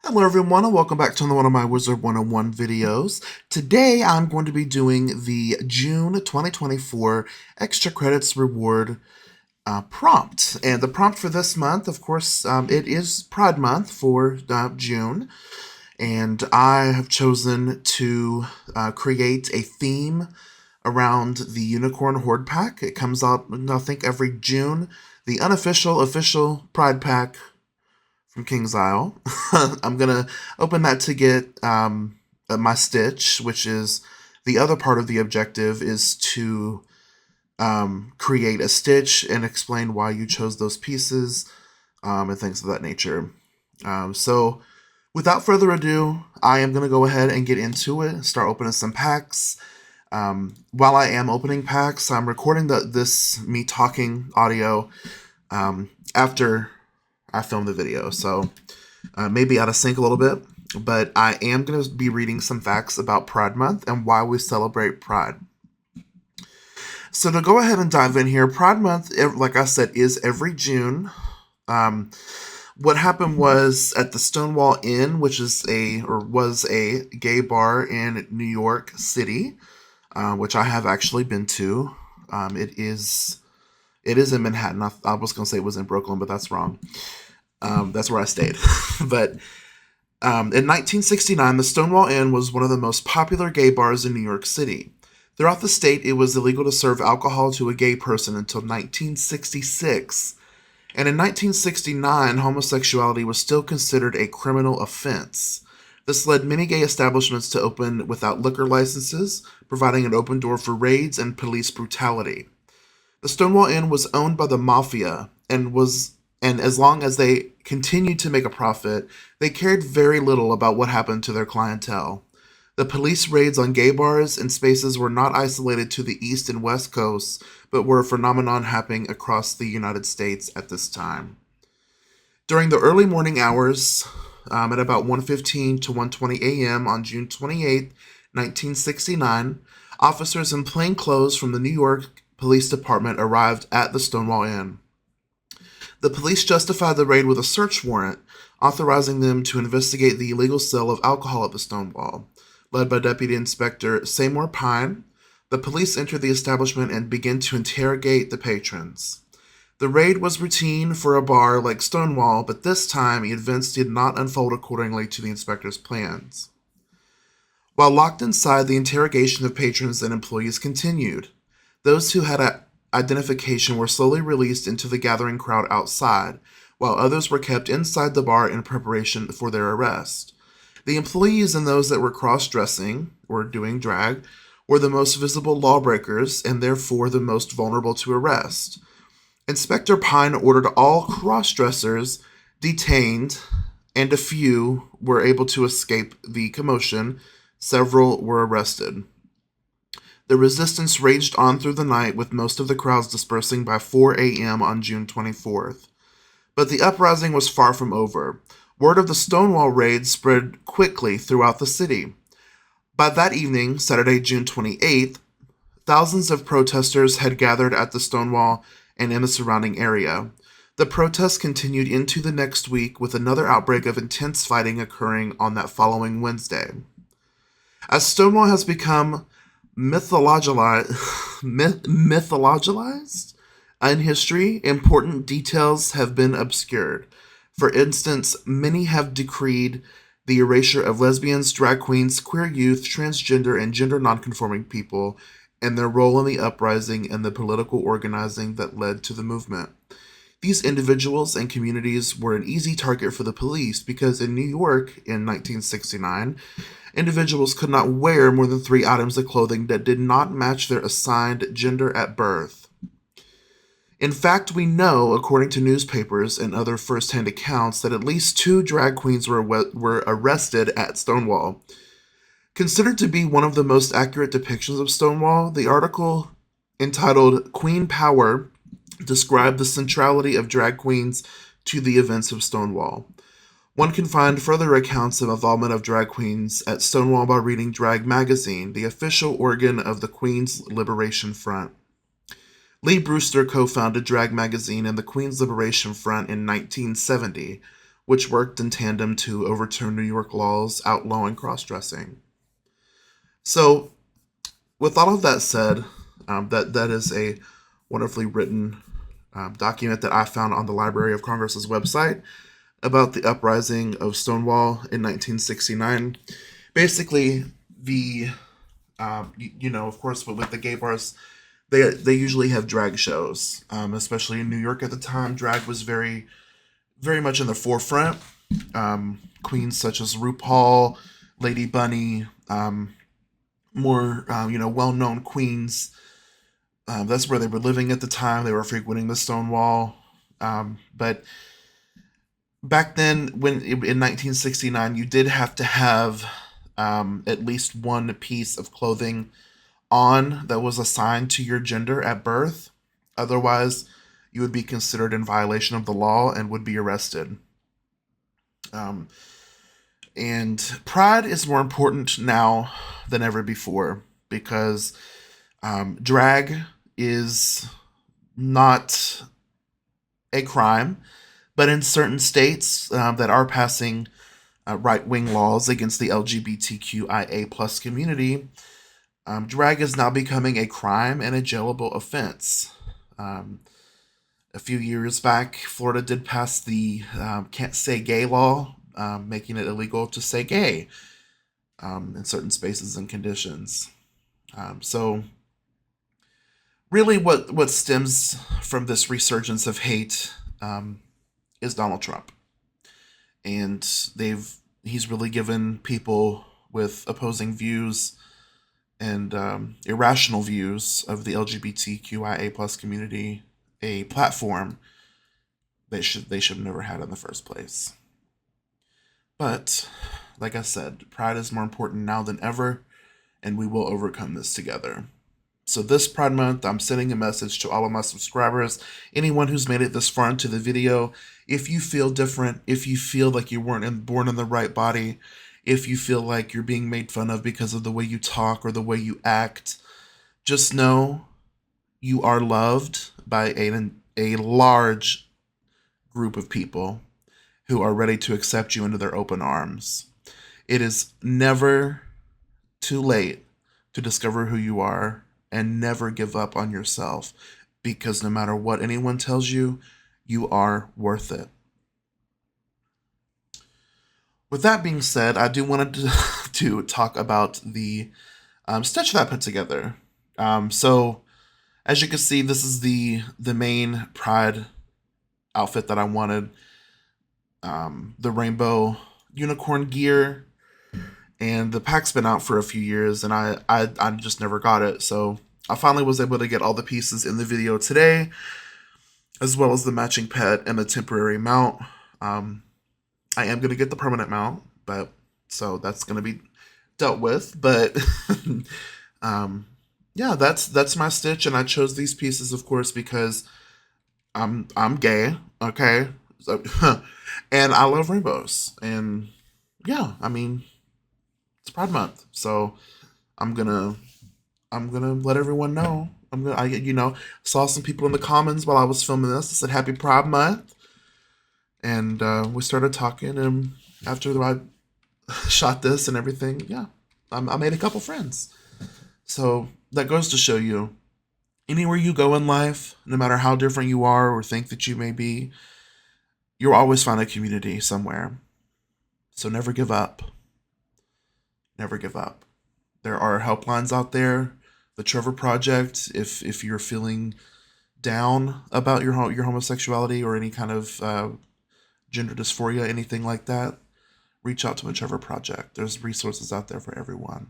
Hello everyone and welcome back to another one of my Wizard 101 videos. Today I'm going to be doing the June 2024 Extra Credits Reward prompt. And the prompt for this month, of course, it is Pride Month for June. And I have chosen to create a theme around the Unicorn Horde Pack. It comes out, I think, every June. The unofficial, official Pride Pack from King's Isle. I'm gonna open that to get my stitch, which is the other part of the objective is to create a stitch and explain why you chose those pieces and things of that nature. So without further ado, I am gonna go ahead and get into it. Start opening some packs. While I am opening packs, I'm recording this me talking audio after I filmed the video, so maybe out of sync a little bit, but I am going to be reading some facts about Pride Month and why we celebrate Pride. So to go ahead and dive in here, Pride Month, like I said, is every June. What happened was at the Stonewall Inn, which was a gay bar in New York City, which I have actually been to. It is in Manhattan. I was going to say it was in Brooklyn, but that's wrong. That's where I stayed. But in 1969, the Stonewall Inn was one of the most popular gay bars in New York City. Throughout the state, it was illegal to serve alcohol to a gay person until 1966. And in 1969, homosexuality was still considered a criminal offense. This led many gay establishments to open without liquor licenses, providing an open door for raids and police brutality. The Stonewall Inn was owned by the mafia and as long as they continued to make a profit, they cared very little about what happened to their clientele. The police raids on gay bars and spaces were not isolated to the East and West Coasts, but were a phenomenon happening across the United States at this time. During the early morning hours, at about 1:15 to 1:20 a.m. on June 28, 1969, officers in plain clothes from the New York Police Department arrived at the Stonewall Inn. The police justified the raid with a search warrant, authorizing them to investigate the illegal sale of alcohol at the Stonewall. Led by Deputy Inspector Seymour Pine, the police entered the establishment and began to interrogate the patrons. The raid was routine for a bar like Stonewall, but this time events did not unfold accordingly to the inspector's plans. While locked inside, the interrogation of patrons and employees continued. Those who had identification were slowly released into the gathering crowd outside, while others were kept inside the bar in preparation for their arrest. The employees and those that were cross-dressing, or doing drag, were the most visible lawbreakers and therefore the most vulnerable to arrest. Inspector Pine ordered all cross-dressers detained, and a few were able to escape the commotion. Several were arrested. The resistance raged on through the night, with most of the crowds dispersing by 4 a.m. on June 24th. But the uprising was far from over. Word of the Stonewall raid spread quickly throughout the city. By that evening, Saturday, June 28th, thousands of protesters had gathered at the Stonewall and in the surrounding area. The protests continued into the next week, with another outbreak of intense fighting occurring on that following Wednesday. As Stonewall has become mythologized in history, important details have been obscured. For instance, many have decreed the erasure of lesbians, drag queens, queer youth, transgender, and gender nonconforming people, and their role in the uprising and the political organizing that led to the movement. These individuals and communities were an easy target for the police because in New York in 1969, individuals could not wear more than 3 items of clothing that did not match their assigned gender at birth. In fact, we know, according to newspapers and other first-hand accounts, that at least 2 drag queens were arrested at Stonewall. Considered to be one of the most accurate depictions of Stonewall, the article entitled "Queen Power" described the centrality of drag queens to the events of Stonewall. One can find further accounts of involvement of drag queens at Stonewall by reading Drag Magazine, the official organ of the Queens Liberation Front. Lee Brewster co-founded Drag Magazine and the Queens Liberation Front in 1970. which worked in tandem to overturn New York laws outlawing cross-dressing. So, with all of that said, that is a wonderfully written document that I found on the Library of Congress's website about the uprising of Stonewall in 1969. Basically, of course, with the gay bars, they usually have drag shows, especially in New York at the time. Drag was very, very much in the forefront. Queens such as RuPaul, Lady Bunny, more well-known queens. That's where they were living at the time. They were frequenting the Stonewall. But back then, in 1969, you did have to have at least one piece of clothing on that was assigned to your gender at birth. Otherwise, you would be considered in violation of the law and would be arrested. And pride is more important now than ever before because drag is not a crime, but in certain states that are passing right-wing laws against the LGBTQIA plus community, drag is now becoming a crime and a jailable offense. A few years back, Florida did pass the Can't Say Gay law, making it illegal to say gay in certain spaces and conditions. So really what stems from this resurgence of hate is Donald Trump. And he's really given people with opposing views and irrational views of the LGBTQIA plus community a platform they should have never had in the first place. But, like I said, pride is more important now than ever, and we will overcome this together. So this Pride Month, I'm sending a message to all of my subscribers, anyone who's made it this far into the video. If you feel different, if you feel like you weren't born in the right body, if you feel like you're being made fun of because of the way you talk or the way you act, just know you are loved by a large group of people who are ready to accept you into their open arms. It is never too late to discover who you are and never give up on yourself, because no matter what anyone tells you, you are worth it. With that being said, I do want to talk about the stitch that I put together. So, as you can see, this is the main Pride outfit that I wanted. The rainbow unicorn gear, and the pack's been out for a few years, and I just never got it. So I finally was able to get all the pieces in the video today, as well as the matching pet and the temporary mount. I am going to get the permanent mount, but so that's going to be dealt with. But yeah, that's my stitch, and I chose these pieces, of course, because I'm gay, okay, so, and I love rainbows, and yeah, I mean, it's Pride Month, so I'm gonna let everyone know. I saw some people in the comments while I was filming this that said Happy Pride Month. And we started talking, and after I shot this and everything, yeah, I made a couple friends. So that goes to show you, anywhere you go in life, no matter how different you are or think that you may be, you'll always find a community somewhere. So never give up. Never give up. There are helplines out there. The Trevor Project, if you're feeling down about your homosexuality or any kind of gender dysphoria, anything like that, reach out to the Trevor Project. There's resources out there for everyone.